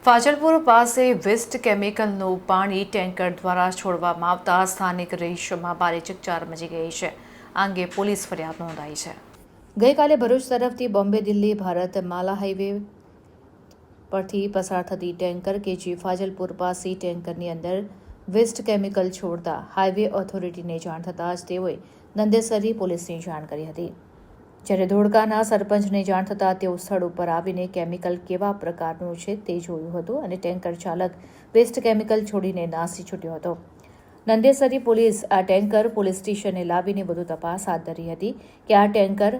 ફાજલપુર પાસે વેસ્ટ કેમિકલનું પાણી ટેન્કર દ્વારા છોડવામાં આવતા સ્થાનિક રહીશોમાં ભારે ચકચાર મચી ગઈ છે. આ અંગે પોલીસ ફરિયાદ નોંધાઈ છે. ગઈકાલે ભરૂચ તરફથી બોમ્બે દિલ્હી ભારત માલા હાઈવે પરથી પસાર થતી ટેન્કર કે જે ફાજલપુર પાસે ટેન્કરની અંદર વેસ્ટ કેમિકલ છોડતા હાઈવે ઓથોરિટીને જાણ થતાં જ તેઓએ નંદેસરી પોલીસને જાણ કરી હતી. જ્યારે ધોળકાના સરપંચને જાણ થતાં તેઓ સ્થળ ઉપર આવીને કેમિકલ કેવા પ્રકારનું છે તે જોયું હતું અને ટેન્કર ચાલક વેસ્ટ કેમિકલ છોડીને નાસી છૂટ્યો હતો. નંદેસરી પોલીસ આ ટેન્કર પોલીસ સ્ટેશને લાવીને વધુ તપાસ હાથ ધરી હતી કે આ ટેન્કર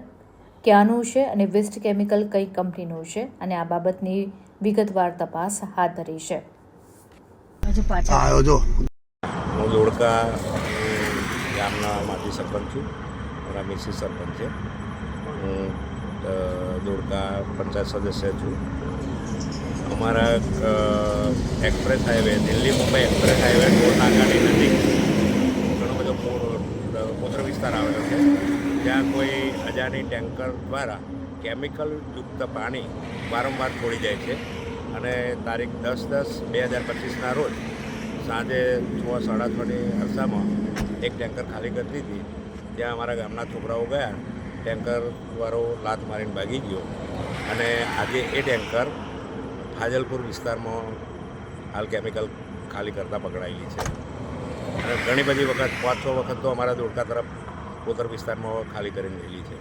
ક્યાંનું છે અને વેસ્ટ કેમિકલ કઈ કંપનીનું છે અને આ બાબતની વિગતવાર તપાસ હાથ ધરી છે. હું ધોળકા ગામના માજી સરપંચ છું. મારા મિસિસ સરપંચ છે. હું ધોળકા પંચાયત સદસ્ય છું. અમારા express highway Delhi Mumbai express highway toll નાકાની નજીક ઘણો બધો કોતર વિસ્તાર આવેલો છે. ત્યાં કોઈ અજાણી ટેન્કર દ્વારા કેમિકલયુક્ત પાણી વારંવાર છોડી જાય છે અને તારીખ 10/10/2025ના રોજ સાંજે 6-6:30ની અરસામાં એક ટેન્કર ખાલી કરતી હતી. ત્યાં અમારા ગામના છોકરાઓ ગયા. ટેન્કરવાળો લાત મારીને ભાગી ગયો અને આજે એ ટેન્કર ફાજલપુર વિસ્તારમાં હાલ કેમિકલ ખાલી કરતાં પકડાયેલી છે. અને ઘણી બધી વખત 5-6 વખત તો અમારા ધોળકા તરફ કોતર વિસ્તારમાં ખાલી કરીને ગયેલી છે.